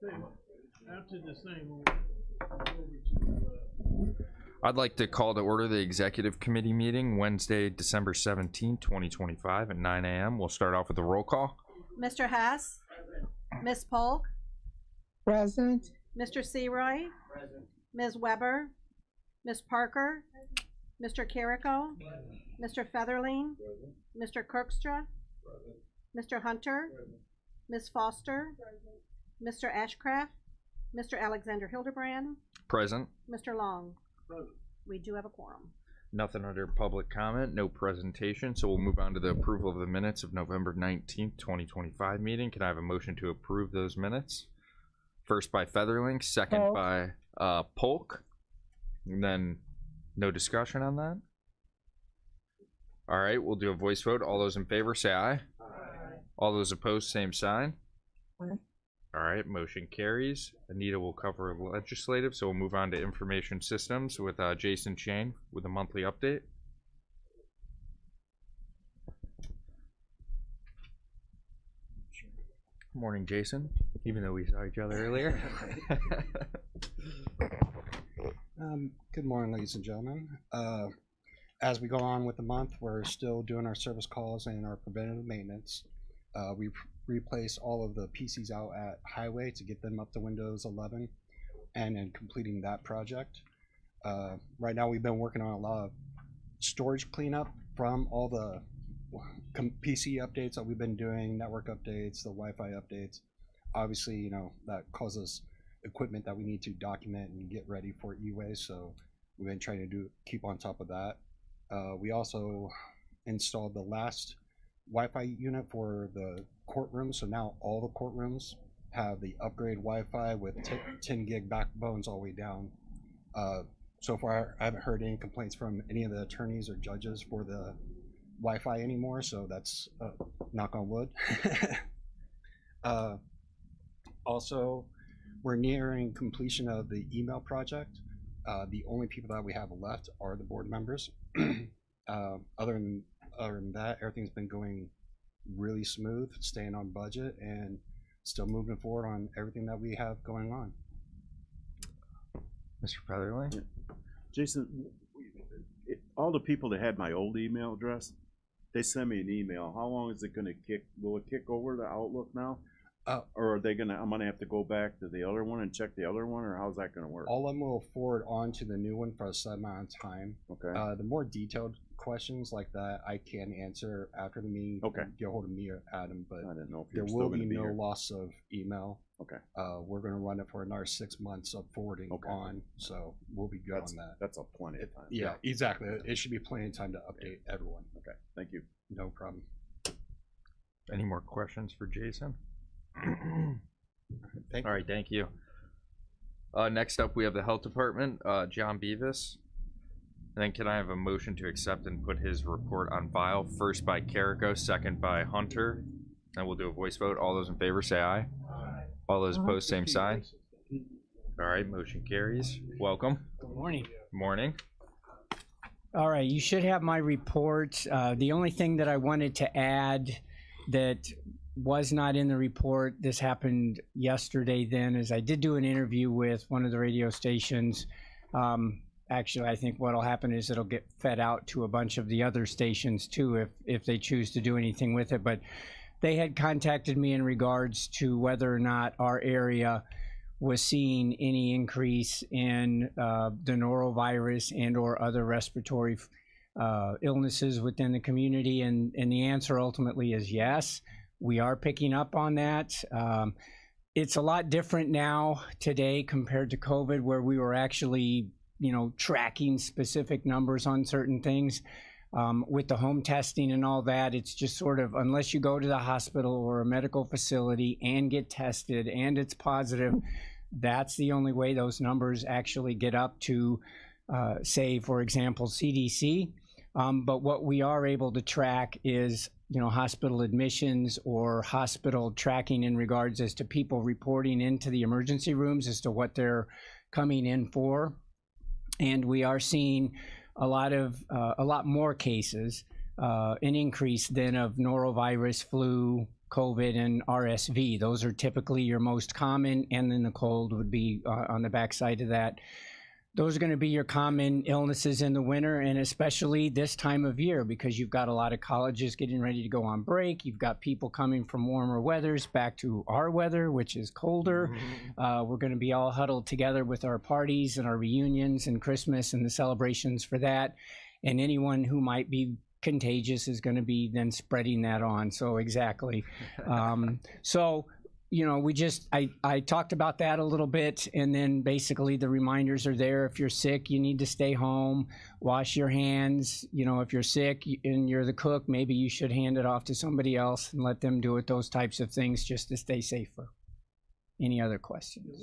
After the same, we'll go over to, I'd like to call to order the executive committee meeting Wednesday, December 17, 2025 at 9 a.m. We'll start off with a roll call. Mr. Hess? Ms. Polk? Present. Mr. Seroy? Ms. Weber? Ms. Parker? Mr. Carrico? Mr. Featherling? Mr. Kirkstra? Mr. Hunter? Ms. Foster? Mr. Ashcraft? Mr. Alexander Hildebrand? Present. Mr. Long? We do have a quorum. Nothing under public comment, no presentation, so we'll move on to the approval of the minutes of November 19th, 2025 meeting. Can I have a motion to approve those minutes? First by Featherling, second Polk. by Polk, and then no discussion on that. All right, we'll do a voice vote. All those in favor say aye. Aye. All those opposed, same sign. Aye. All right, motion carries. Anita will cover legislative, so we'll move on to information systems with Jason Chang with a monthly update. Morning, Jason, even though we saw each other earlier. Good morning, ladies and gentlemen. As we go on with the month, we're still doing our service calls and our preventative maintenance. We've replaced all of the PCs out at Highway to get them up to Windows 11 and then completing that project. Right now we've been working on a lot of storage cleanup from all the PC updates that we've been doing, network updates, the Wi-Fi updates. Obviously, you know, that causes equipment that we need to document and get ready for E-Way, so we've been trying to keep on top of that. We also installed the last Wi-Fi unit for the courtroom, so now all the courtrooms have the upgrade Wi-Fi with 10 gig backbones all the way down. So far, I haven't heard any complaints from any of the attorneys or judges for the Wi-Fi anymore, so that's knock on wood. Also, we're nearing completion of the email project. The only people that we have left are the board members. Other than that, everything's been going really smooth, staying on budget, and still moving forward on everything that we have going on. Mr. Featherling? Yeah. Jason, all the people that had my old email address, they sent me an email. How long is it going to kick? Will it kick over to Outlook now? Or are they gonna? I'm gonna have to go back to the other one and check the other one, or how's that gonna work? All of them will forward on to the new one for a set amount of time. Okay. The more detailed questions like that, I can answer after the meeting. Okay. Get a hold of me or Adam, but I didn't know if there you're will still be gonna be no here. loss of email. Okay. We're gonna run it for another 6 months of forwarding on, so we'll be good on that. That's a plenty of time. Yeah, exactly. It should be plenty of time to update everyone. Okay. Thank you. No problem. Any more questions for Jason? Thank All right, thank you. Next up, we have the health department, John Beavis. And then can I have a motion to accept and put his report on file? First by Carrico, second by Hunter. And we'll do a voice vote. All those in favor say aye. Aye. All those opposed, same sign. All right, motion carries. Welcome. Good morning. Morning. All right, you should have my report. The only thing that I wanted to add that was not in the report, this happened yesterday then, is I did do an interview with one of the radio stations. Actually, I think what'll happen is it'll get fed out to a bunch of the other stations too if they choose to do anything with it. But they had contacted me in regards to whether or not our area was seeing any increase in the norovirus and or other respiratory illnesses within the community, and the answer ultimately is yes. We are picking up on that. It's a lot different now today compared to COVID, where we were actually, you know, tracking specific numbers on certain things. With the home testing and all that, it's just sort of, unless you go to the hospital or a medical facility and get tested and it's positive, that's the only way those numbers actually get up to, say, for example, CDC. But what we are able to track is, you know, hospital admissions or hospital tracking in regards as to people reporting into the emergency rooms as to what they're coming in for. And we are seeing a lot more cases, an increase then of norovirus, flu, COVID and RSV. Those are typically your most common, and then the cold would be on the backside of that. Those are going to be your common illnesses in the winter, and especially this time of year, because you've got a lot of colleges getting ready to go on break. You've got people coming from warmer weathers back to our weather, which is colder. We're going to be all huddled together with our parties and our reunions and Christmas and the celebrations for that. And anyone who might be contagious is going to be then spreading that on. So exactly. So, you know, I talked about that a little bit, and then basically the reminders are there. If you're sick, you need to stay home, wash your hands. You know, if you're sick and you're the cook, maybe you should hand it off to somebody else and let them do it, those types of things, just to stay safer. Any other questions?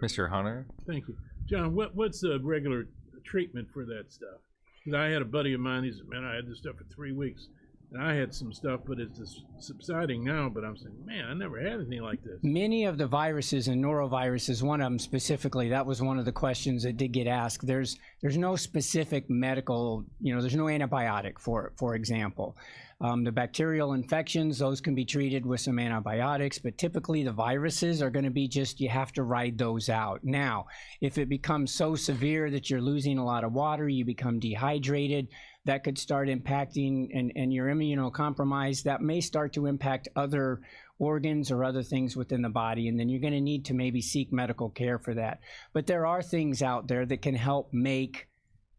Mr. Hunter? Thank you. John, what's the regular treatment for that stuff? 'Cause I had a buddy of mine, he said, man, I had this stuff for 3 weeks. And I had some stuff, but it's just subsiding now. But I'm saying, man, I never had anything like this. Many of the viruses, and noroviruses, one of them specifically, that was one of the questions that did get asked. There's no specific medical, you know, there's no antibiotic for example. The bacterial infections, those can be treated with some antibiotics, but typically the viruses are going to be just, you have to ride those out. Now, if it becomes so severe that you're losing a lot of water, you become dehydrated, that could start impacting, and you're immunocompromised, that may start to impact other organs or other things within the body, and then you're going to need to maybe seek medical care for that. But there are things out there that can help make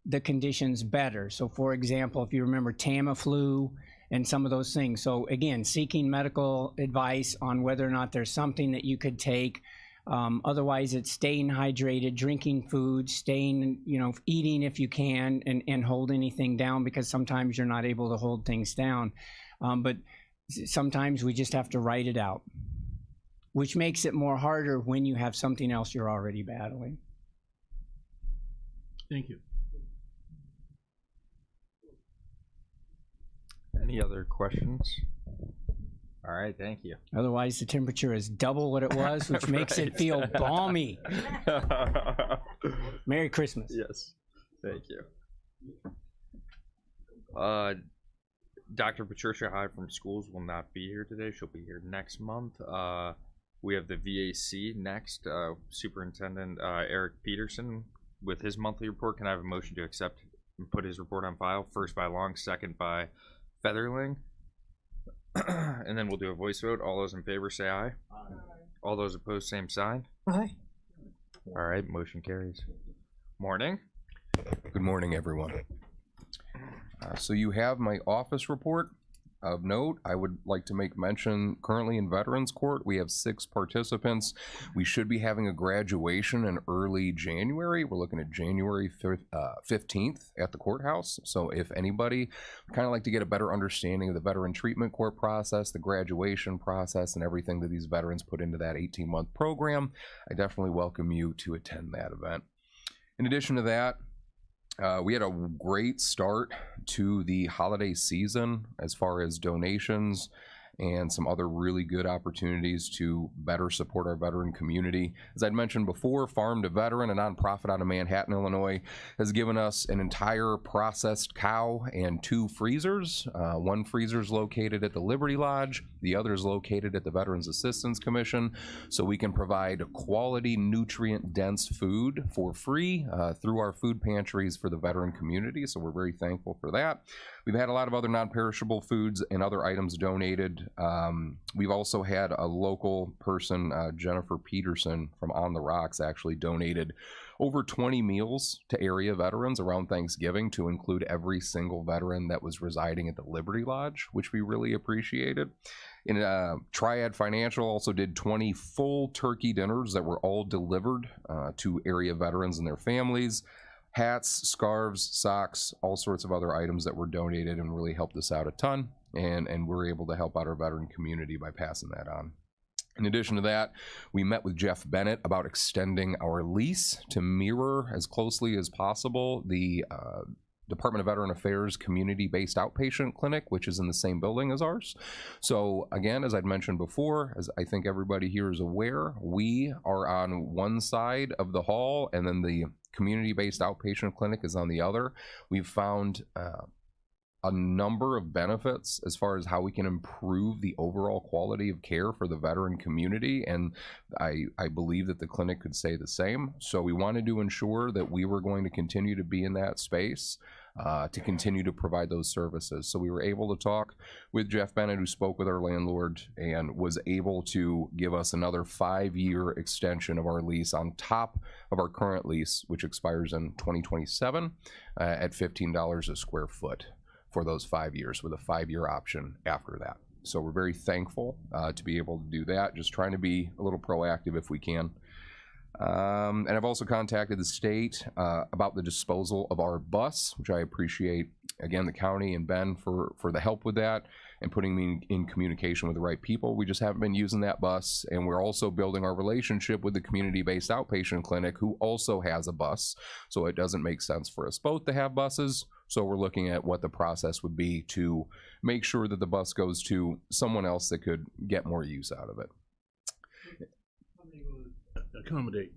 the conditions better. So for example, if you remember Tamiflu and some of those things. So again, seeking medical advice on whether or not there's something that you could take. Otherwise, it's staying hydrated, drinking food, staying, you know, eating if you can, and hold anything down, because sometimes you're not able to hold things down. But sometimes we just have to write it out, which makes it more harder when you have something else you're already battling. Thank you. Any other questions? All right, thank you. Otherwise, the temperature is double what it was, which makes it feel balmy. Merry Christmas. Yes, thank you. Dr. Patricia Hyde from schools will not be here today. She'll be here next month. We have the VAC next. Superintendent Eric Peterson with his monthly report. Can I have a motion to accept and put his report on file? First by Long, second by Featherling. And then we'll do a voice vote. All those in favor say aye. Aye. All those opposed, same sign. Aye. All right, motion carries. Morning. Good morning, everyone. So you have my office report. Of note, I would like to make mention, currently in Veterans Court, we have 6 participants. We should be having a graduation in early January. We're looking at January 15th at the courthouse. So if anybody would kind of like to get a better understanding of the Veteran Treatment Court process, the graduation process, and everything that these veterans put into that 18-month program, I definitely welcome you to attend that event. In addition to that, we had a great start to the holiday season as far as donations and some other really good opportunities to better support our veteran community. As I'd mentioned before, Farm to Veteran, a nonprofit out of Manhattan, Illinois, has given us an entire processed cow and 2 freezers. One freezer is located at the Liberty Lodge, the other is located at the Veterans Assistance Commission, so we can provide quality, nutrient-dense food for free through our food pantries for the veteran community, so we're very thankful for that. We've had a lot of other non-perishable foods and other items donated. We've also had a local person, Jennifer Peterson from On the Rocks, actually donated over 20 meals to area veterans around Thanksgiving, to include every single veteran that was residing at the Liberty Lodge, which we really appreciated. Triad Financial also did 20 full turkey dinners that were all delivered to area veterans and their families. Hats, scarves, socks, all sorts of other items that were donated and really helped us out a ton. And we're able to help out our veteran community by passing that on. In addition to that, we met with Jeff Bennett about extending our lease to mirror as closely as possible the Department of Veteran Affairs community-based outpatient clinic, which is in the same building as ours. So again, as I'd mentioned before, as I think everybody here is aware, we are on one side of the hall, and then the community-based outpatient clinic is on the other. We've found a number of benefits as far as how we can improve the overall quality of care for the veteran community, and I believe that the clinic could say the same. So we wanted to ensure that we were going to continue to be in that space to continue to provide those services. So we were able to talk with Jeff Bennett, who spoke with our landlord and was able to give us another 5-year extension of our lease on top of our current lease, which expires in 2027 at $15 a square foot for those 5 years, with a 5-year option after that. So we're very thankful to be able to do that, just trying to be a little proactive if we can. And I've also contacted the state about the disposal of our bus, which I appreciate, again, the county and Ben for the help with that and putting me in communication with the right people. We just haven't been using that bus, and we're also building our relationship with the community-based outpatient clinic, who also has a bus. So it doesn't make sense for us both to have buses. So we're looking at what the process would be to make sure that the bus goes to someone else that could get more use out of it. Accommodate.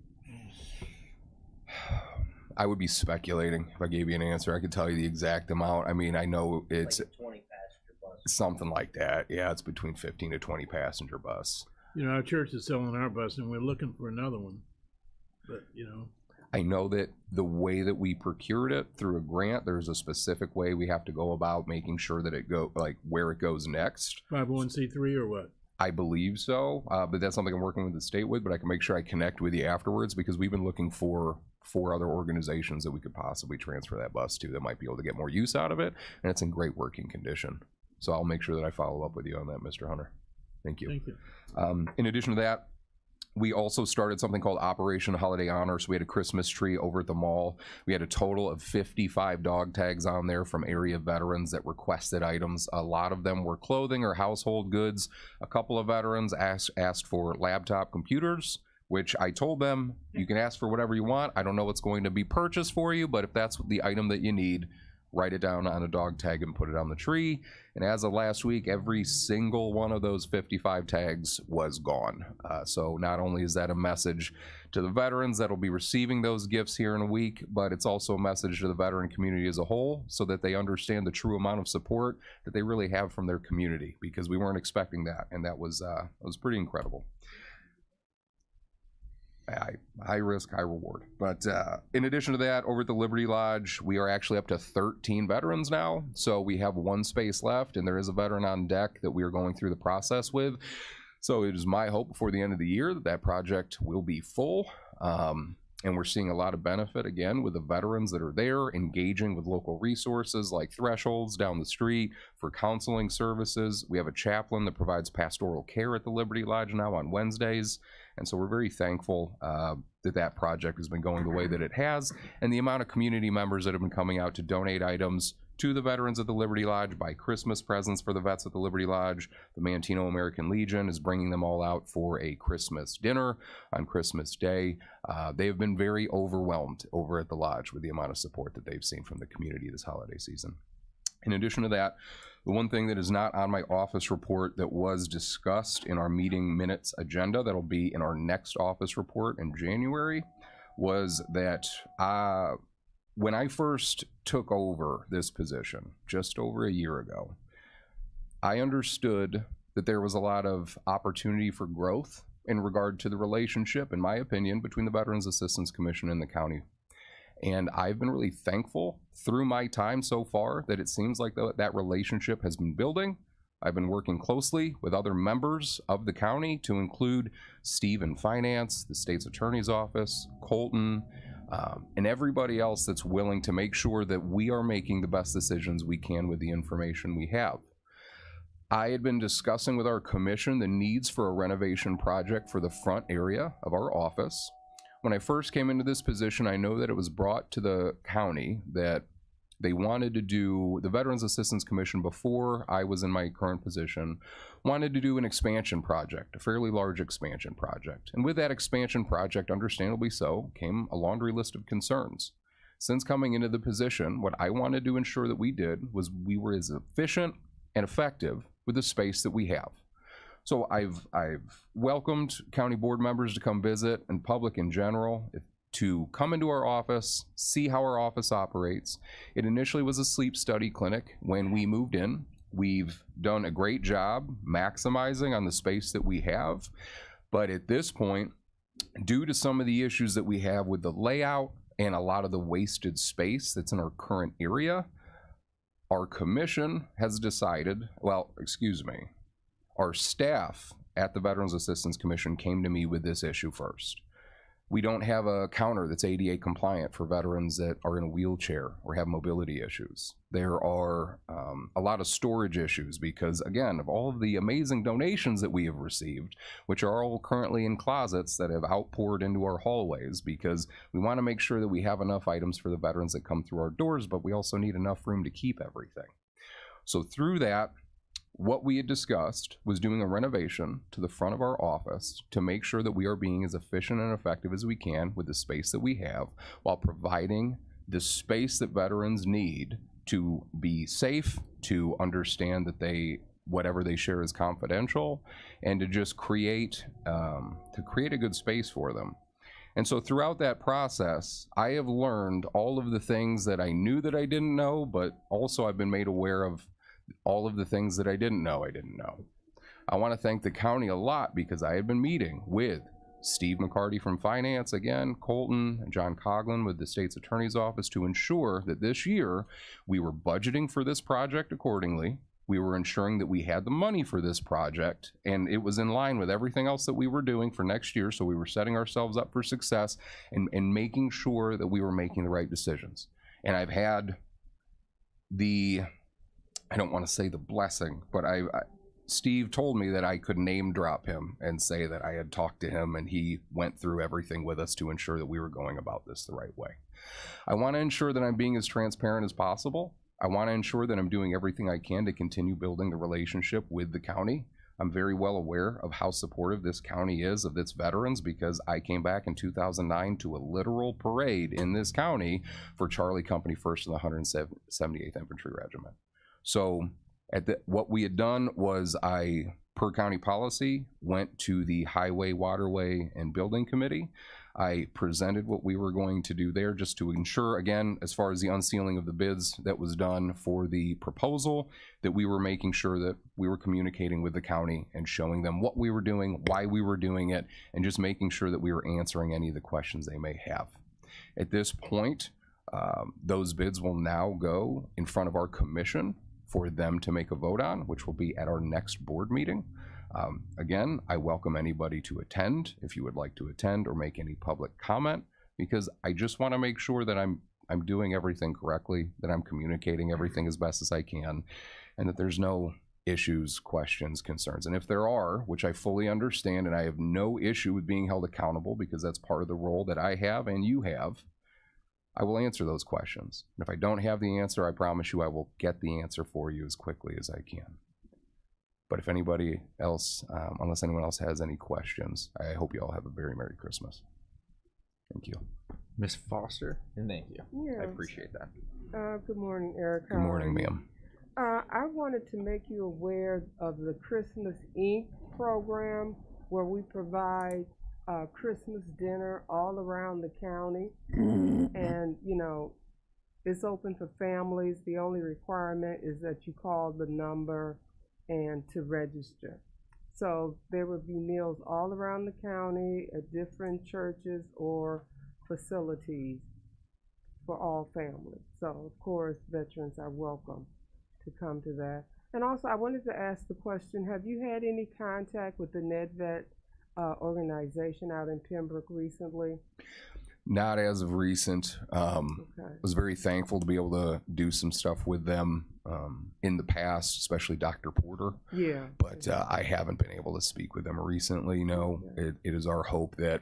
I would be speculating if I gave you an answer. I could tell you the exact amount. I mean, I know it's like a 20 passenger bus. Something like that. Yeah, it's between 15 to 20 passenger bus. You know, our church is selling our bus, and we're looking for another one. But, you know. I know that the way that we procured it through a grant, there's a specific way we have to go about making sure that it go, like where it goes next. 501c3 or what? I believe so, but that's something I'm working with the state with, but I can make sure I connect with you afterwards, because we've been looking for 4 other organizations that we could possibly transfer that bus to that might be able to get more use out of it, and it's in great working condition. So I'll make sure that I follow up with you on that, Mr. Hunter. Thank you. Thank you. In addition to that, we also started something called Operation Holiday Honor. So we had a Christmas tree over at the mall. We had a total of 55 dog tags on there from area veterans that requested items. A lot of them were clothing or household goods. A couple of veterans asked for laptop computers, which I told them, you can ask for whatever you want. I don't know what's going to be purchased for you, but if that's the item that you need, write it down on a dog tag and put it on the tree. And as of last week, every single one of those 55 tags was gone. So not only is that a message to the veterans that'll be receiving those gifts here in a week, but it's also a message to the veteran community as a whole, so that they understand the true amount of support that they really have from their community, because we weren't expecting that, and that was pretty incredible. High risk, high reward. But in addition to that, over at the Liberty Lodge, we are actually up to 13 veterans now. So we have 1 space left, and there is a veteran on deck that we are going through the process with. So it is my hope before the end of the year that that project will be full. And we're seeing a lot of benefit, again, with the veterans that are there, engaging with local resources like Thresholds down the street for counseling services. We have a chaplain that provides pastoral care at the Liberty Lodge now on Wednesdays. And so we're very thankful that that project has been going the way that it has, and the amount of community members that have been coming out to donate items to the veterans at the Liberty Lodge, buy Christmas presents for the vets at the Liberty Lodge. The Manteno American Legion is bringing them all out for a Christmas dinner on Christmas Day. They have been very overwhelmed over at the Lodge with the amount of support that they've seen from the community this holiday season. In addition to that, the one thing that is not on my office report that was discussed in our meeting minutes agenda, that'll be in our next office report in January, was that when I first took over this position just over a year ago, I understood that there was a lot of opportunity for growth in regard to the relationship, in my opinion, between the Veterans Assistance Commission and the county. And I've been really thankful through my time so far that it seems like that relationship has been building. I've been working closely with other members of the county, to include Steve in finance, the state's attorney's office, Colton, and everybody else that's willing to make sure that we are making the best decisions we can with the information we have. I had been discussing with our commission the needs for a renovation project for the front area of our office. When I first came into this position, I know that it was brought to the county that they wanted to do, the Veterans Assistance Commission, before I was in my current position, wanted to do an expansion project, a fairly large expansion project. And with that expansion project, understandably so, came a laundry list of concerns. Since coming into the position, what I wanted to ensure that we did was we were as efficient and effective with the space that we have. So I've welcomed county board members to come visit, and public in general. to come into our office, see how our office operates. It initially was a sleep study clinic when we moved in. We've done a great job maximizing on the space that we have, but at this point, due to some of the issues that we have with the layout and a lot of the wasted space that's in our current area, our commission has decided, well, excuse me, our staff at the Veterans Assistance Commission came to me with this issue first. We don't have a counter that's ADA compliant for veterans that are in a wheelchair or have mobility issues. There are a lot of storage issues because, again, of all of the amazing donations that we have received, which are all currently in closets that have outpoured into our hallways, because we want to make sure that we have enough items for the veterans that come through our doors, but we also need enough room to keep everything. So through that, what we had discussed was doing a renovation to the front of our office to make sure that we are being as efficient and effective as we can with the space that we have, while providing the space that veterans need to be safe, to understand that whatever they share is confidential, and to just create a good space for them. And so throughout that process, I have learned all of the things that I knew that I didn't know, but also I've been made aware of all of the things that I didn't know. I want to thank the county a lot because I had been meeting with Steve McCarty from Finance, again, Colton, and John Coughlin with the State's Attorney's Office to ensure that this year we were budgeting for this project accordingly. We were ensuring that we had the money for this project, and it was in line with everything else that we were doing for next year. So we were setting ourselves up for success and making sure that we were making the right decisions. And I've had I don't want to say the blessing, but Steve told me that I could name drop him and say that I had talked to him and he went through everything with us to ensure that we were going about this the right way. I want to ensure that I'm being as transparent as possible. I want to ensure that I'm doing everything I can to continue building the relationship with the county. I'm very well aware of how supportive this county is of its veterans because I came back in 2009 to a literal parade in this county for Charlie Company 1st and the 178th Infantry Regiment. So what we had done was I, per county policy, went to the Highway, Waterway, and Building Committee. I presented what we were going to do there just to ensure, again, as far as the unsealing of the bids that was done for the proposal, that we were making sure that we were communicating with the county and showing them what we were doing, why we were doing it, and just making sure that we were answering any of the questions they may have. At this point, those bids will now go in front of our commission for them to make a vote on, which will be at our next board meeting. Again, I welcome anybody to attend if you would like to attend or make any public comment, because I just want to make sure that I'm doing everything correctly, that I'm communicating everything as best as I can, and that there's no issues, questions, concerns. And if there are, which I fully understand, and I have no issue with being held accountable because that's part of the role that I have and you have, I will answer those questions. And if I don't have the answer, I promise you I will get the answer for you as quickly as I can. But if anybody else, unless anyone else has any questions, I hope you all have a very Merry Christmas. Thank you. Miss Foster, and thank you. Yes. I appreciate that. Good morning, Eric. Good morning, ma'am. I wanted to make you aware of the Christmas Inc. program where we provide Christmas dinner all around the county. And, you know, it's open for families. The only requirement is that you call the number and to register. So there will be meals all around the county at different churches or facilities for all families. So, of course, veterans are welcome to come to that. And also, I wanted to ask the question, have you had any contact with the NedVet organization out in Pembroke recently? Not as of recent. I was very thankful to be able to do some stuff with them in the past, especially Dr. Porter. Yeah. But I haven't been able to speak with them recently. No, it is our hope that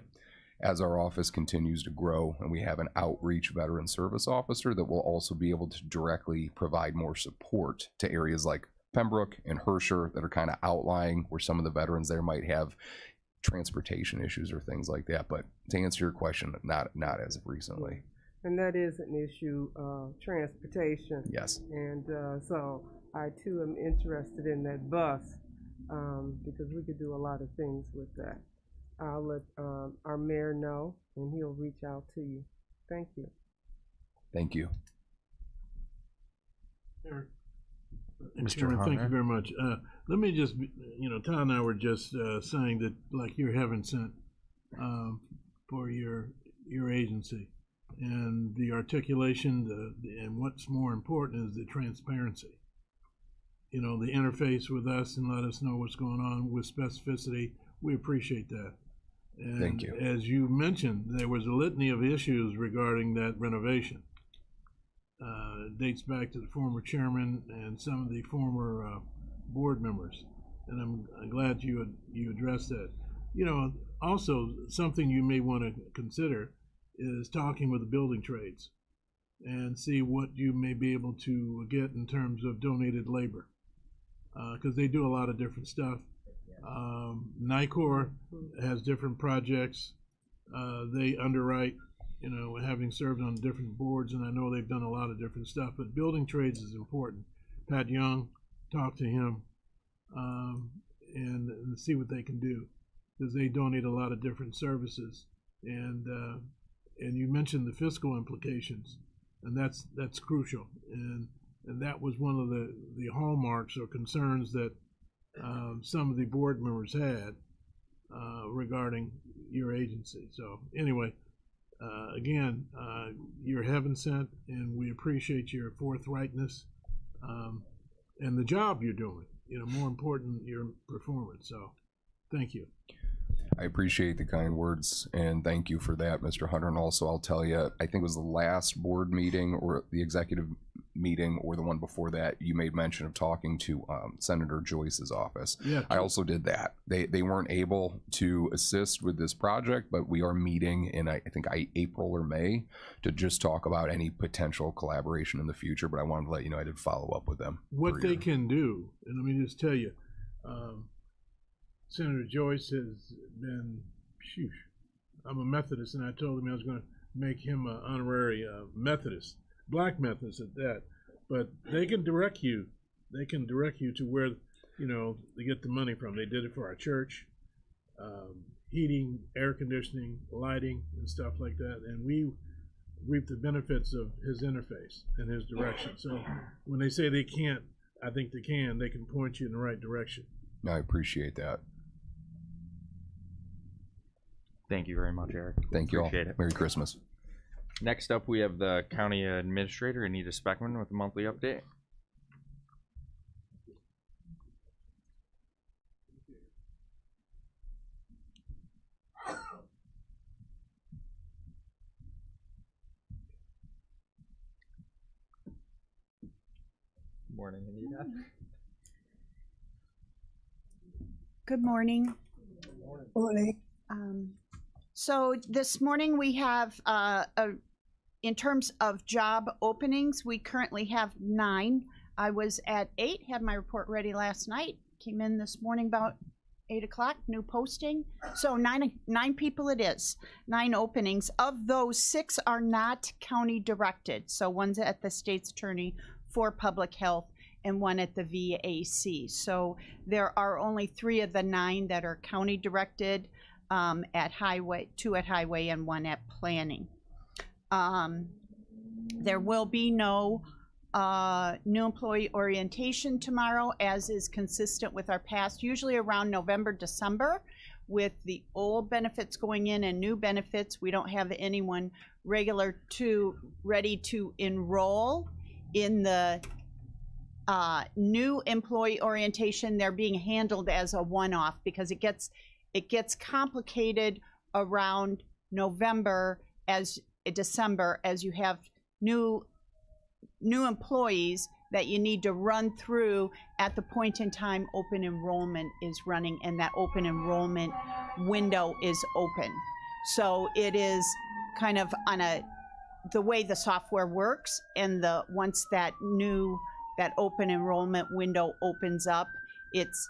as our office continues to grow and we have an outreach veteran service officer, that will also be able to directly provide more support to areas like Pembroke and Herscher that are kind of outlying, where some of the veterans there might have transportation issues or things like that. But to answer your question, not as of recently. And that is an issue, transportation. Yes. And so I too am interested in that bus because we could do a lot of things with that. I'll let our mayor know, and he'll reach out to you. Thank you. Thank you. Mr. Chairman, thank you very much. Let me just, Todd and I were just saying that, like, you're heaven sent for your agency, and the articulation, and what's more important is the transparency. The interface with us and let us know what's going on with specificity. We appreciate that. And Thank you. as you mentioned, there was a litany of issues regarding that renovation. It dates back to the former chairman and some of the former board members, and I'm glad you addressed that. Also something you may want to consider is talking with the building trades and see what you may be able to get in terms of donated labor, because they do a lot of different stuff. NICOR has different projects. They underwrite, having served on different boards, and I know they've done a lot of different stuff, but building trades is important. Pat Young, talk to him, and see what they can do, because they donate a lot of different services. And you mentioned the fiscal implications, and that's crucial. And that was one of the hallmarks or concerns that some of the board members had regarding your agency. So anyway, again, you're heaven sent, and we appreciate your forthrightness and the job you're doing. More important, your performance. So thank you. I appreciate the kind words, and thank you for that, Mr. Hunter. And also, I'll tell you, I think it was the last board meeting or the executive meeting or the one before that, you made mention of talking to Senator Joyce's office. Yeah. I also did that. They weren't able to assist with this project, but we are meeting in, I think, April or May to just talk about any potential collaboration in the future. But I wanted to let you know I did follow up with them. What they can do, and let me just tell you, Senator Joyce has been, I'm a Methodist, and I told him I was going to make him an honorary Methodist, Black Methodist at that. But they can direct you. They can direct you to where, they get the money from. They did it for our church, heating, air conditioning, lighting, and stuff like that. And we reap the benefits of his interface and his direction. So when they say they can't, I think they can. They can point you in the right direction. I appreciate that. Thank you very much, Eric. Thank you all. Appreciate it. Merry Christmas. Next up, we have the County Administrator, Anita Speckman, with a monthly update. Good morning, Anita. Good morning. Morning. So this morning we have, in terms of job openings, we currently have 9. I was at 8, had my report ready last night, came in this morning about 8 o'clock, new posting. So nine people it is, 9 openings. Of those, 6 are not county directed. So one's at the state's attorney for public health and 1 at the VAC. So there are only 3 of the 9 that are county directed, at highway, 2 at highway and 1 at planning. There will be no new employee orientation tomorrow, as is consistent with our past, usually around November, December, with the old benefits going in and new benefits. We don't have anyone ready to enroll in the new employee orientation. They're being handled as a one-off because it gets complicated around December as you have new employees that you need to run through at the point in time open enrollment is running and that open enrollment window is open. So it is kind of on the way the software works, and once that open enrollment window opens up, it's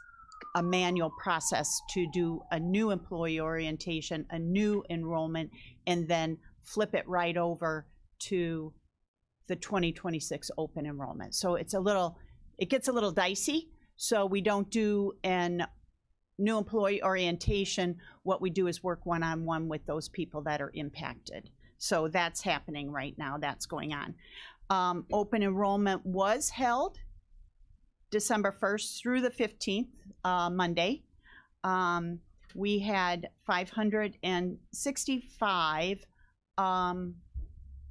a manual process to do a new employee orientation, a new enrollment, and then flip it right over to the 2026 open enrollment. So it gets a little dicey. So we don't do an new employee orientation, what we do is work one-on-one with those people that are impacted. So that's happening right now. That's going on. Open enrollment was held December 1st through the 15th, Monday. We had 565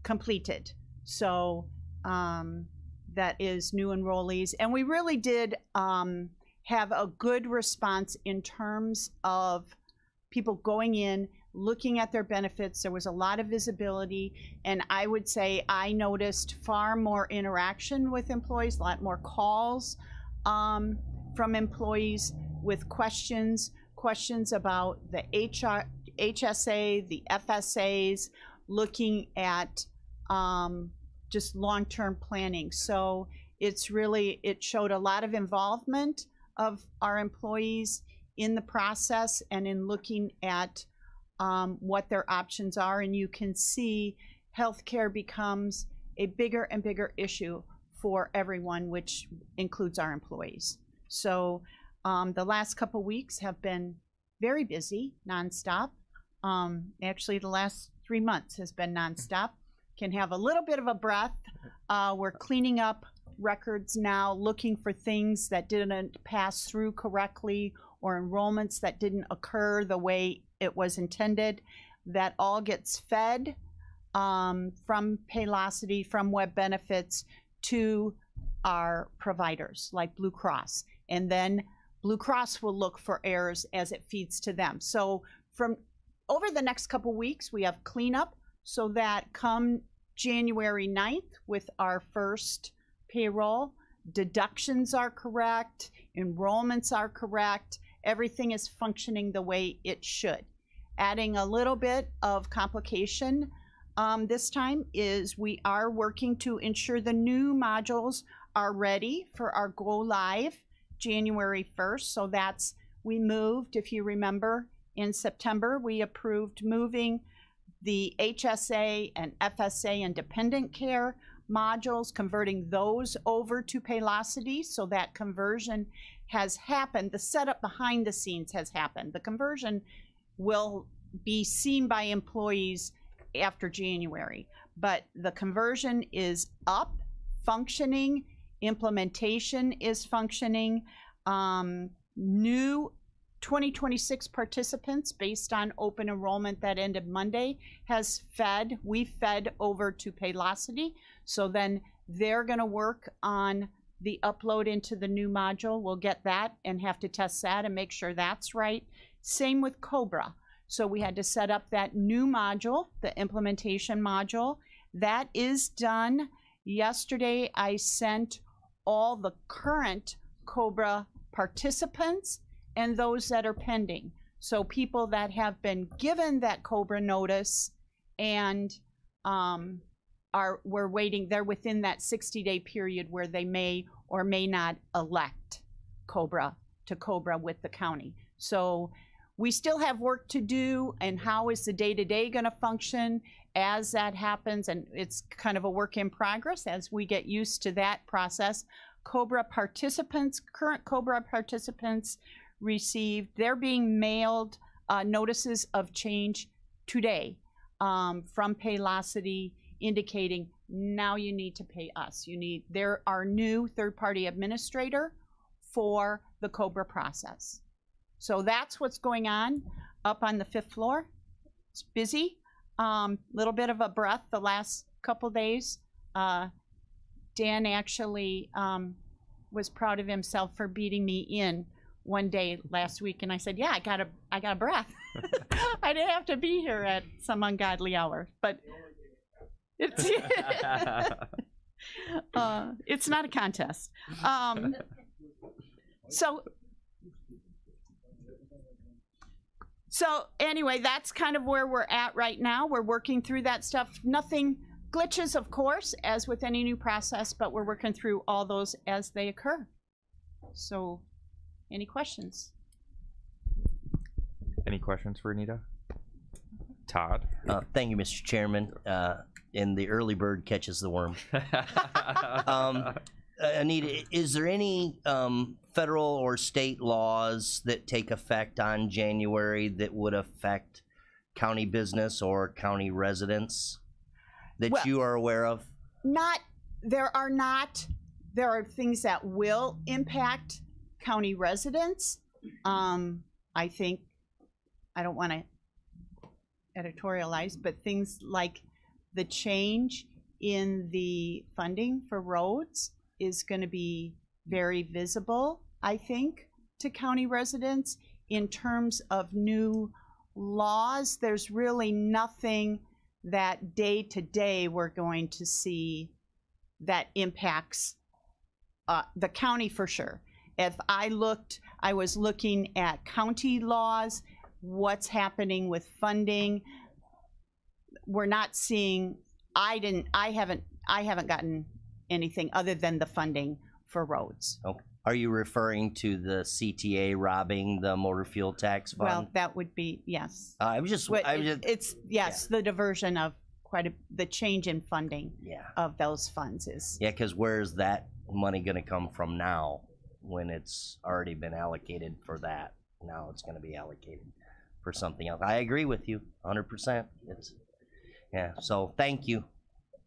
completed. So that is new enrollees. And we really did have a good response in terms of people going in, looking at their benefits. There was a lot of visibility, and I would say I noticed far more interaction with employees, a lot more calls from employees with questions about the HSA, the FSAs, looking at just long-term planning. So it's really, it showed a lot of involvement of our employees in the process and in looking at what their options are. And you can see healthcare becomes a bigger and bigger issue for everyone, which includes our employees. So the last couple weeks have been very busy, nonstop. Actually, the last 3 months has been nonstop. Can have a little bit of a breath. We're cleaning up records now, looking for things that didn't pass through correctly or enrollments that didn't occur the way it was intended. That all gets fed from Paylocity, from Web Benefits to our providers like Blue Cross. And then Blue Cross will look for errors as it feeds to them. So from over the next couple weeks, we have cleanup so that come January 9th with our first payroll, deductions are correct, enrollments are correct, everything is functioning the way it should. Adding a little bit of complication this time is we are working to ensure the new modules are ready for our go live January 1st. So that's, we moved, if you remember, in September, we approved moving the HSA and FSA and dependent care modules, converting those over to Paylocity. So that conversion has happened. The setup behind the scenes has happened. The conversion will be seen by employees after January, but the conversion is up, functioning, implementation is functioning. New 2026 participants based on open enrollment that ended Monday we fed over to Paylocity. So then they're gonna work on the upload into the new module. We'll get that and have to test that and make sure that's right. Same with COBRA. So we had to set up that new module, the implementation module. That is done. Yesterday, I sent all the current COBRA participants and those that are pending. So people that have been given that COBRA notice and we're waiting, they're within that 60-day period where they may or may not elect COBRA with the county. So we still have work to do, and how is the day-to-day gonna function as that happens, and it's kind of a work in progress as we get used to that process. COBRA participants, current COBRA participants received, they're being mailed notices of change today from Paylocity indicating now you need to pay us. There are new third-party administrator for the COBRA process. So that's what's going on up on the 5th floor. It's busy, little bit of a breath the last couple days. Dan actually was proud of himself for beating me in one day last week, and I said, yeah, I got a breath. I didn't have to be here at some ungodly hour, but it's it's not a contest. So anyway, that's kind of where we're at right now. We're working through that stuff. Nothing glitches, of course, as with any new process, but we're working through all those as they occur. So, any questions? Any questions for Anita? Todd? Thank you, Mr. Chairman. And the early bird catches the worm. Anita, is there any federal or state laws that take effect on January that would affect county business or county residents that Well- you are aware of? There are things that will impact county residents. I think, I don't want to editorialize, but things like the change in the funding for roads is going to be very visible, I think, to county residents. In terms of new laws, there's really nothing that day to day we're going to see that impacts the county for sure. If I was looking at county laws, what's happening with funding. We're not seeing, I haven't gotten anything other than the funding for roads. Okay. Are you referring to the CTA robbing the motor fuel tax fund? Well, that would be, yes. It's Yes, the diversion of the change in funding yeah. of those funds is. Yeah, because where's that money going to come from now when it's already been allocated for that? Now it's going to be allocated for something else. I agree with you 100%. Yeah, so thank you.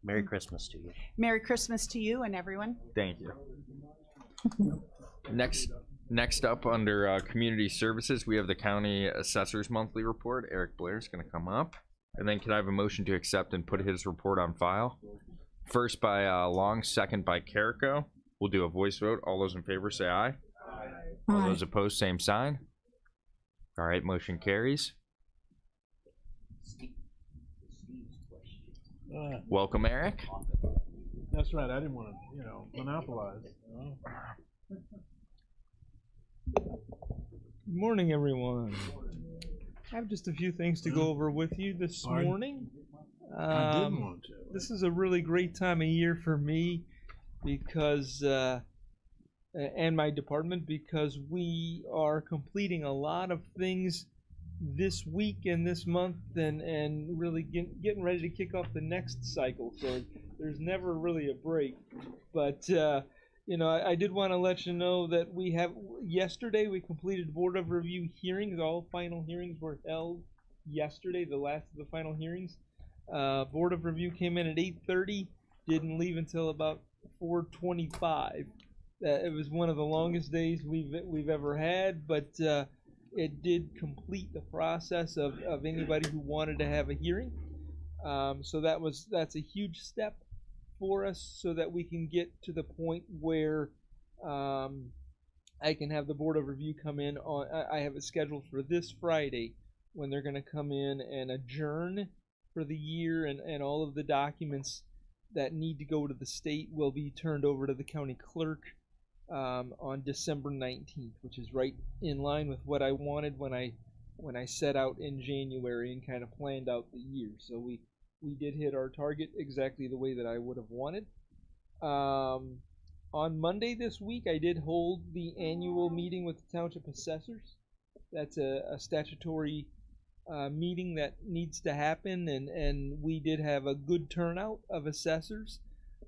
Merry Christmas to you. Merry Christmas to you and everyone. Thank you. Next up under community services, we have the county assessor's monthly report. Eric Blair is going to come up. And then can I have a motion to accept and put his report on file? First by Long, second by Carrico. We'll do a voice vote. All those in favor say aye. All those opposed, same sign. All right, motion carries. Welcome, Eric. That's right. I didn't want to, monopolize. Good morning, everyone. I have just a few things to go over with you this morning. I didn't want to. This is a really great time of year for me because, and my department, because we are completing a lot of things this week and this month and really getting ready to kick off the next cycle. So there's never really a break. But, I did want to let you know that yesterday we completed Board of Review hearings. All final hearings were held yesterday, the last of the final hearings. Board of Review came in at 8:30, didn't leave until about 4:25. It was one of the longest days we've ever had, but it did complete the process of anybody who wanted to have a hearing. So that's a huge step for us, so that we can get to the point where I can have the Board of Review come in on. I have it scheduled for this Friday when they're going to come in and adjourn for the year, and all of the documents that need to go to the state will be turned over to the county clerk on December 19th, which is right in line with what I wanted when I set out in January and kind of planned out the year. So we did hit our target exactly the way that I would have wanted. On Monday this week, I did hold the annual meeting with the Township Assessors. That's a statutory meeting that needs to happen, and we did have a good turnout of assessors,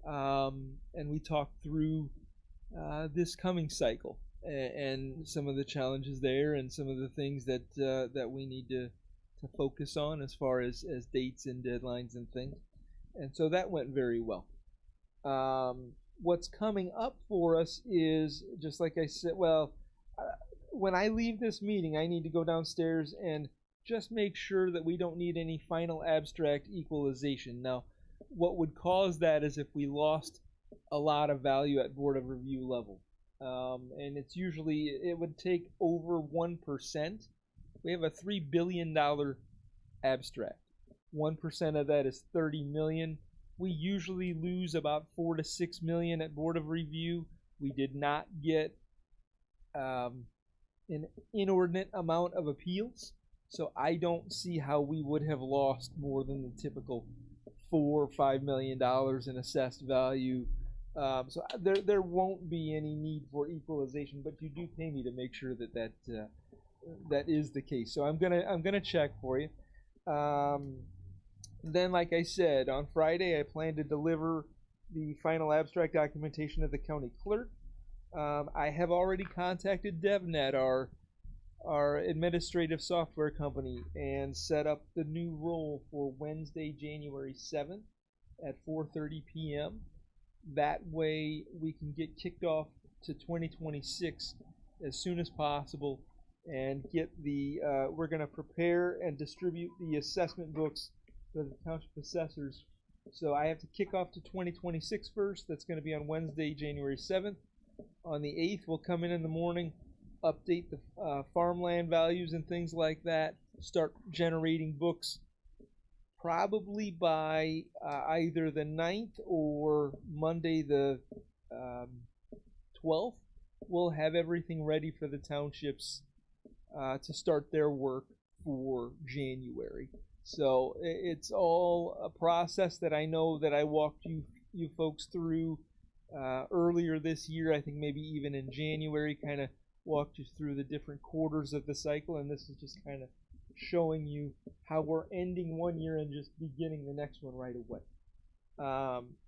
and we talked through this coming cycle and some of the challenges there and some of the things that we need to focus on as far as dates and deadlines and things. And so that went very well. What's coming up for us is, just like I said, when I leave this meeting, I need to go downstairs and just make sure that we don't need any final abstract equalization. Now, what would cause that is if we lost a lot of value at Board of Review level. And it's usually, it would take over 1%. We have a $3 billion abstract. 1% of that is 30 million. We usually lose about 4 to 6 million at Board of Review. We did not get an inordinate amount of appeals, so I don't see how we would have lost more than the typical $4 or $5 million in assessed value. So there won't be any need for equalization, but you do pay me to make sure that is the case. So I'm gonna check for you. Then, like I said, on Friday I plan to deliver the final abstract documentation of the county clerk. I have already contacted DevNet, our administrative software company, and set up the new roll for Wednesday, January 7th at 4:30 p.m. That way we can get kicked off to 2026 as soon as possible and get the, we're going to prepare and distribute the assessment books for the township assessors. So I have to kick off to 2026 first. That's going to be on Wednesday, January 7th. On the 8th, we'll come in the morning, update the farmland values and things like that, start generating books probably by either the 9th or Monday the 12th. We'll have everything ready for the townships to start their work for January. So it's all a process that I know that I walked you folks through earlier this year. I think maybe even in January, kind of walked you through the different quarters of the cycle, and this is just kind of showing you how we're ending one year and just beginning the next one right away.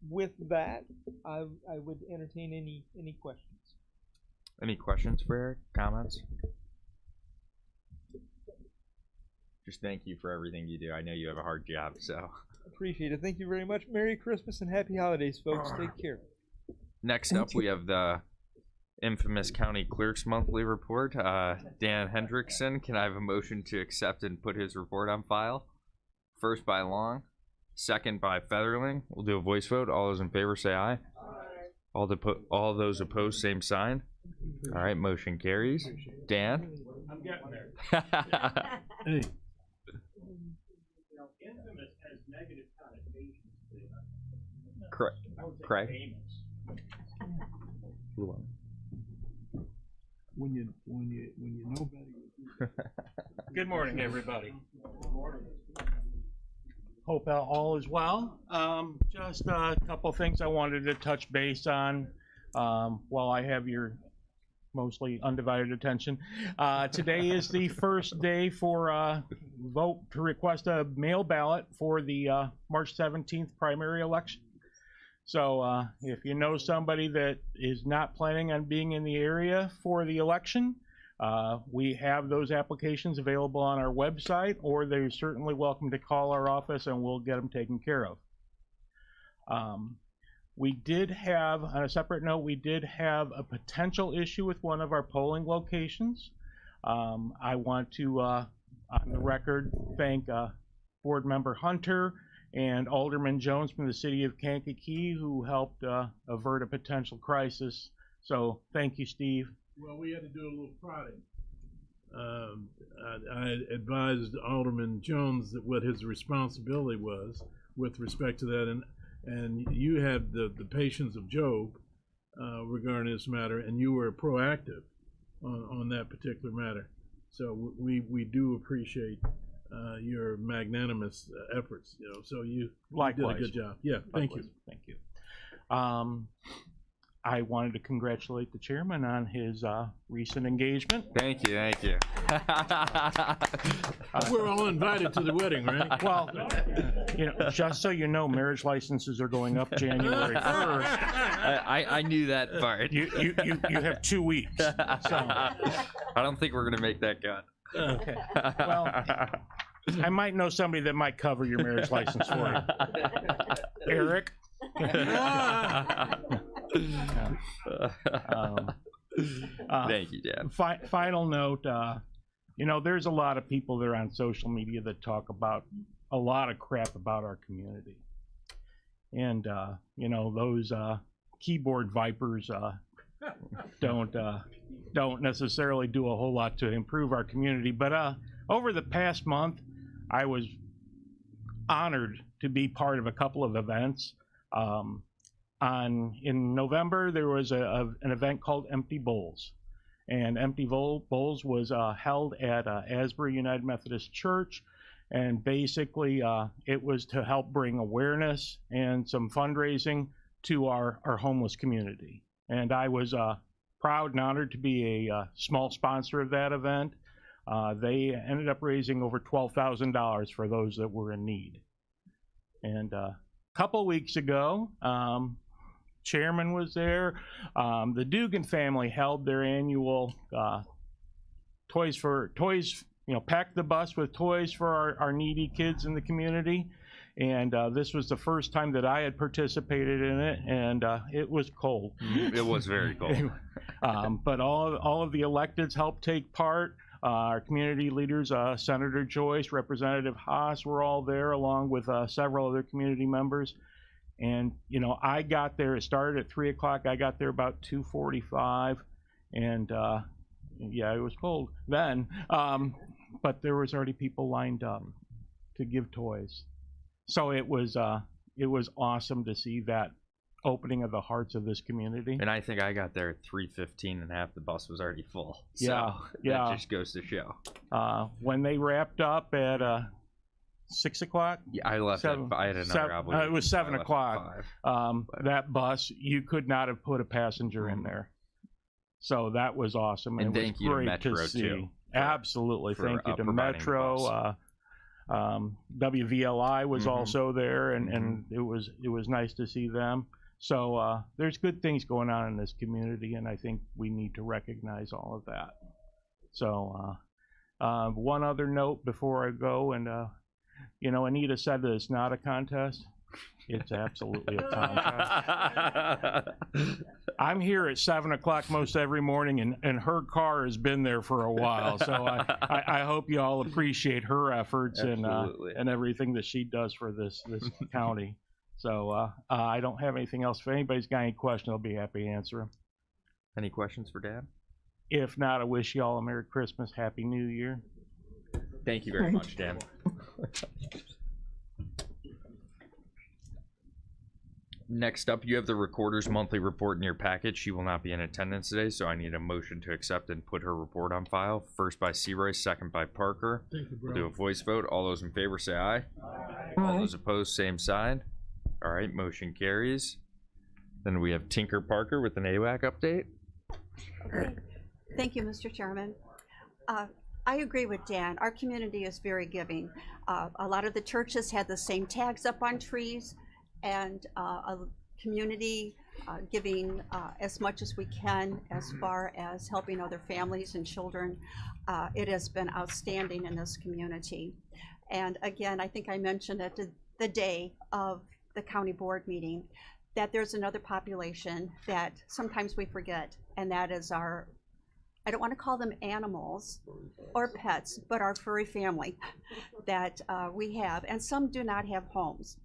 With that, I would entertain any questions. Any questions for Eric? Comments? Just thank you for everything you do. I know you have a hard job, so. Appreciate it. Thank you very much. Merry Christmas and Happy Holidays, folks. Take care. Next up, we have the infamous County Clerk's Monthly Report. Dan Hendrickson, can I have a motion to accept and put his report on file? First by Long, second by Featherling. We'll do a voice vote. All those in favor say aye. All those opposed, same sign. All right, motion carries. Dan? I'm getting there. Hey. Infamous has negative connotations. Correct. Craig? When you know better. Good morning, everybody. Hope all is well. Just a couple things I wanted to touch base on while I have your mostly undivided attention. Today is the first day for vote to request a mail ballot for the March 17th primary election. So if you know somebody that is not planning on being in the area for the election, we have those applications available on our website, or they're certainly welcome to call our office and we'll get them taken care of. We did have, on a separate note, we did have a potential issue with one of our polling locations. I want to, on the record, thank Board Member Hunter and Alderman Jones from the city of Kankakee, who helped avert a potential crisis. So thank you, Steve. Well, we had to do a little prodding. I advised Alderman Jones that what his responsibility was with respect to that, and you had the patience of Job regarding this matter, and you were proactive on that particular matter. So we do appreciate your magnanimous efforts, you know. So you Likewise. did a good job. Yeah, thank you. Thank you. I wanted to congratulate the chairman on his recent engagement. Thank you, thank you. We're all invited to the wedding, right? Well, you know, just so you know, marriage licenses are going up January 1st. I knew that part. You have 2 weeks. So. I don't think we're gonna make that cut. Okay. Well, I might know somebody that might cover your marriage license for you. Eric. Thank you, Dan. Final note, you know, there's a lot of people there on social media that talk about a lot of crap about our community. And, you know, those keyboard vipers don't necessarily do a whole lot to improve our community. But over the past month, I was honored to be part of a couple of events. In November, there was an event called Empty Bowls, and Empty Bowls was held at Asbury United Methodist Church, and basically it was to help bring awareness and some fundraising to our homeless community. And I was proud and honored to be a small sponsor of that event. They ended up raising over $12,000 for those that were in need. And couple weeks ago, chairman was there. The Dugan family held their annual toys, packed the bus with toys for our needy kids in the community. And this was the first time that I had participated in it, and it was cold. It was very cold. But all of the electeds helped take part. Our community leaders, Senator Joyce, Representative Haas, were all there, along with several other community members. And I got there. It started at 3 o'clock. I got there about 2:45, and yeah, it was cold then. But there was already people lined up to give toys. So it was awesome to see that opening of the hearts of this community. And I think I got there at 3:15 and half the bus was already full. So yeah. That just goes to show. When they wrapped up at 6 o'clock? Yeah, I left I had another obligation. It was 7 o'clock. That bus, you could not have put a passenger in there. So that was awesome. And it thank was you to great Metro to see. too. Absolutely. Thank you to providing the Metro. WVLI was also there, and it was nice to see them. So there's good things going on in this community, and I think we need to recognize all of that. So one other note before I go, and Anita said that it's not a contest. It's absolutely a contest. I'm here at 7 o'clock most every morning, and her car has been there for a while. So I hope you all appreciate her efforts and everything that she does for this county. So I don't have anything else. If anybody's got any questions, I'll be happy to answer them. Any questions for Dad? If not, I wish you all a Merry Christmas, Happy New Year. Thank you very much, Dan. Next up, you have the Recorder's monthly report in your package. She will not be in attendance today, so I need a motion to accept and put her report on file. First by Searoy, second by Parker. Thank you, bro. We'll do a voice vote. All those in favor say aye. All those opposed, same side. All right, motion carries. Then we have Tinker Parker with an AWAC update. Okay. Thank you, Mr. Chairman. I agree with Dan. Our community is very giving. A lot of the churches had the same tags up on trees, and a community giving as much as we can as far as helping other families and children. It has been outstanding in this community. And again, I think I mentioned at the day of the county board meeting that there's another population that sometimes we forget, and that is our, I don't want to call them animals or pets, but our furry family that we have, and some do not have homes.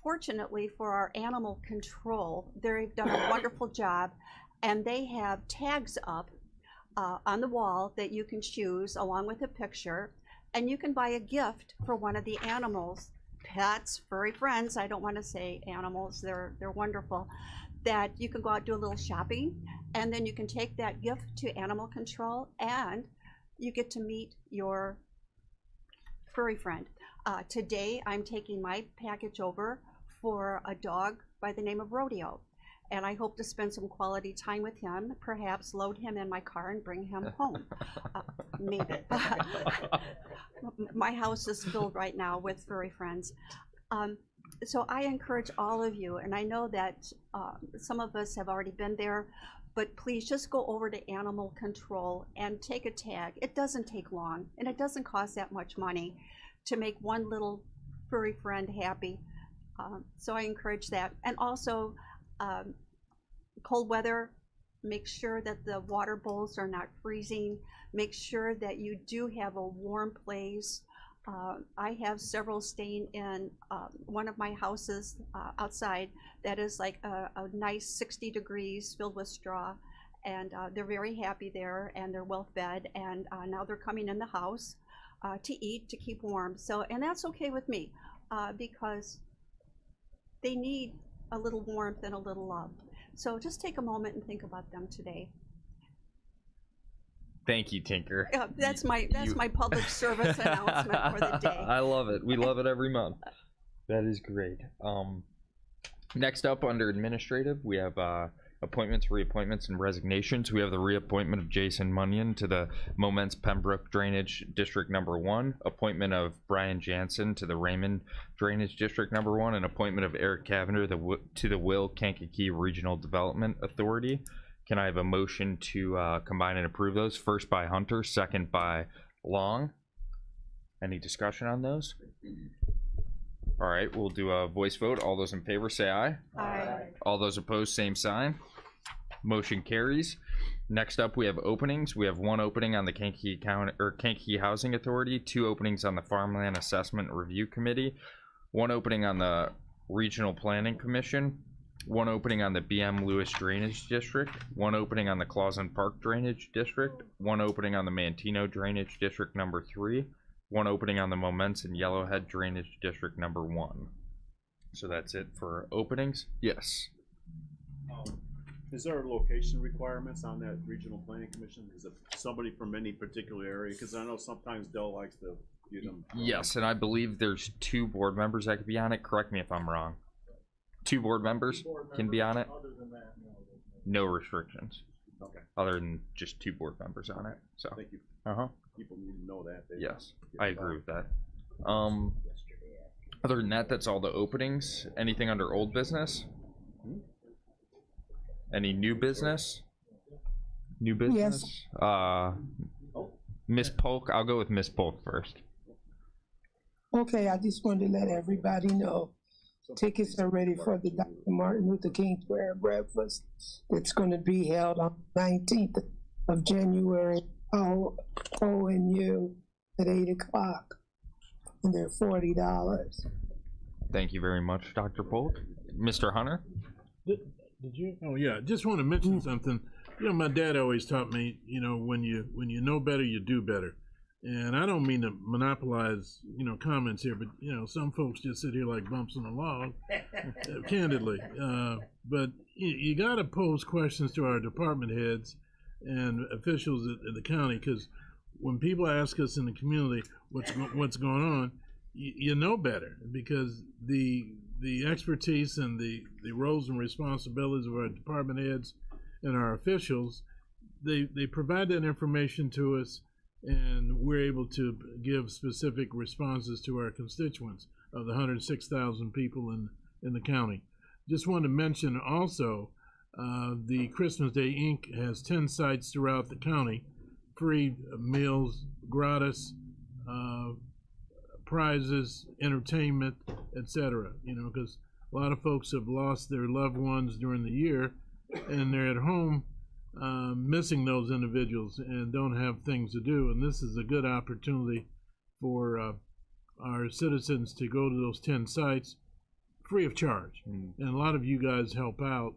Fortunately for our animal control, they've done a wonderful job, and they have tags up on the wall that you can choose along with a picture, and you can buy a gift for one of the animals, pets, furry friends. I don't want to say animals, they're wonderful, that you can go out and do a little shopping, and then you can take that gift to animal control, and you get to meet your furry friend. Today, I'm taking my package over for a dog by the name of Rodeo, and I hope to spend some quality time with him, perhaps load him in my car and bring him home. Maybe. My house is filled right now with furry friends. So I encourage all of you, and I know that some of us have already been there, but please just go over to Animal Control and take a tag. It doesn't take long, and it doesn't cost that much money to make one little furry friend happy. So I encourage that. And also, cold weather, make sure that the water bowls are not freezing. Make sure that you do have a warm place. I have several staying in one of my houses outside that is like a nice 60 degrees filled with straw, and they're very happy there, and they're well fed, and now they're coming in the house to eat, to keep warm. So, and that's okay with me because they need a little warmth and a little love. So just take a moment and think about them today. Thank you, Tinker. That's my public service announcement for the day. I love it. We love it every month. That is great. Next up under administrative, we have Appointments, reappointments, and resignations. We have the reappointment of Jason Munyon to the Moments Pembroke Drainage District Number 1, appointment of Brian Jansen to the Raymond Drainage District Number 1, and appointment of Eric Cavender to the Will Kankakee Regional Development Authority. Can I have a motion to combine and approve those? First by Hunter, second by Long. Any discussion on those? All right, we'll do a voice vote. All those in favor say aye. Aye. All those opposed, same sign. Motion carries. Next up, we have openings. We have one opening on the Kankakee County or Kankakee Housing Authority, 2 openings on the Farmland Assessment Review Committee, 1 opening on the Regional Planning Commission, 1 opening on the BM Lewis Drainage District, 1 opening on the Clausen Park Drainage District, 1 opening on the Mantino Drainage District Number 3, 1 opening on the Moments and Yellowhead Drainage District Number 1. So that's it for openings. Yes. Is there location requirements on that regional planning commission? Is it somebody from any particular area? Because I know sometimes Dell likes to get them. Yes, and I believe there's 2 board members that could be on it. Correct me if I'm wrong. 2 board members can be on it. No restrictions. Okay. Other than just 2 board members on it. So. Thank you. People need to know that. Yes, I agree with that. Other than that, that's all the openings. Anything under old business? Any new business? New business? Yes. Miss Polk, I'll go with Miss Polk first. Okay, I just wanted to let everybody know tickets are ready for the Dr. Martin Luther King Prayer Breakfast. It's going to be held on the 19th of January. ONU at 8 o'clock, and they're $40. Thank you very much, Dr. Polk. Mr. Hunter? Did you? Oh yeah, just want to mention something. You know, my dad always taught me, you know, when you know better, you do better. And I don't mean to monopolize, you know, comments here, but you know, some folks just sit here like bumps on a log, candidly. But you got to pose questions to our department heads and officials in the county, because when people ask us in the community what's going on, you know better, because the expertise and the roles and responsibilities of our department heads and our officials, they provide that information to us, and we're able to give specific responses to our constituents of the 106,000 people in the county. Just wanted to mention also, the Christmas Day Inc. has 10 sites throughout the county, free meals, gratis, prizes, entertainment, etc. You know, because a lot of folks have lost their loved ones during the year, and they're at home missing those individuals and don't have things to do. And this is a good opportunity for our citizens to go to those 10 sites free of charge. And a lot of you guys help out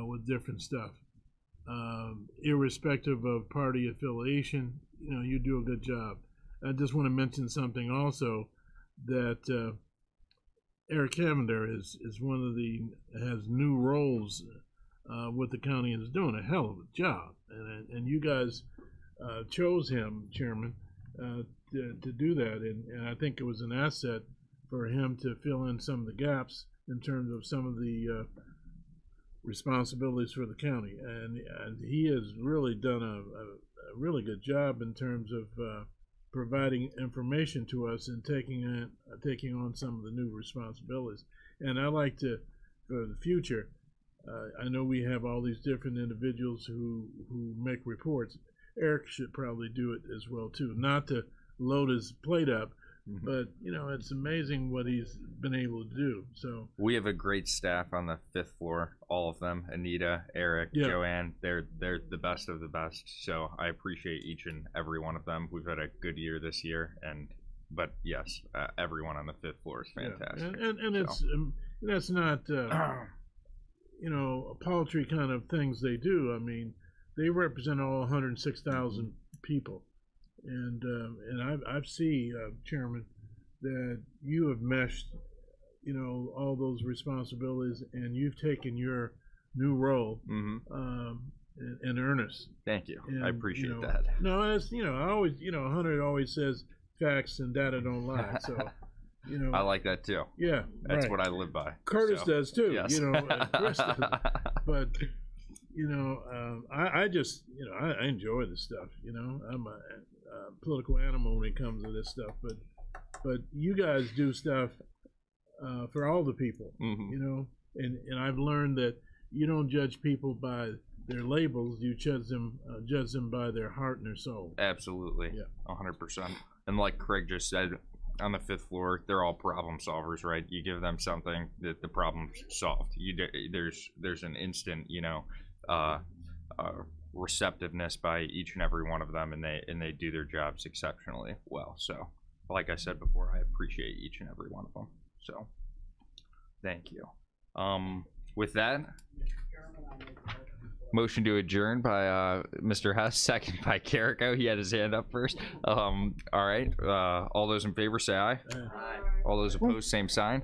with different stuff. Irrespective of party affiliation, you know, you do a good job. I just want to mention something also, that Eric Cavender is one of has new roles with the county, and is doing a hell of a job. And you guys chose him, Chairman, to do that. And I think it was an asset for him to fill in some of the gaps in terms of some of the responsibilities for the county, and he has really done a really good job in terms of providing information to us and taking on some of the new responsibilities. And I like to, for the future, I know we have all these different individuals who make reports. Eric should probably do it as well too, not to load his plate up, but you know, it's amazing what he's been able to do. So we have a great staff on the 5th floor, all of them. Anita, Eric, Joanne, they're the best of the best. So I appreciate each and every one of them. We've had a good year this year, but yes, everyone on the 5th floor is fantastic. Yeah. And it's that's not you know, paltry kind of things they do. I mean, they represent all 106,000 people. And I see, Chairman, that you have meshed, you know, all those responsibilities, and you've taken your new role in earnest. Thank you. And, I appreciate you know, that. No, it's, you know, I always, you know, Hunter always says facts and data don't lie. So, you know, I like that too. Yeah, that's right. what I live by. Curtis does too. Yes. You know, and Chris does. But you know, I just, you know, I enjoy this stuff. You know, I'm a political animal when it comes to this stuff, but you guys do stuff for all the people. You know, and I've learned that you don't judge people by their labels; you judge them by their heart and their soul. Absolutely, yeah, 100%. And like Craig just said, on the 5th floor, they're all problem solvers, right? You give them something, that the problem's solved. There's an instant, you know, receptiveness by each and every one of them, and they do their jobs exceptionally well. So, like I said before, I appreciate each and every one of them. So, thank you. With that, motion to adjourn by Mr. Hess, second by Carrico. He had his hand up first. All right. All those in favor say aye. All those opposed, same sign.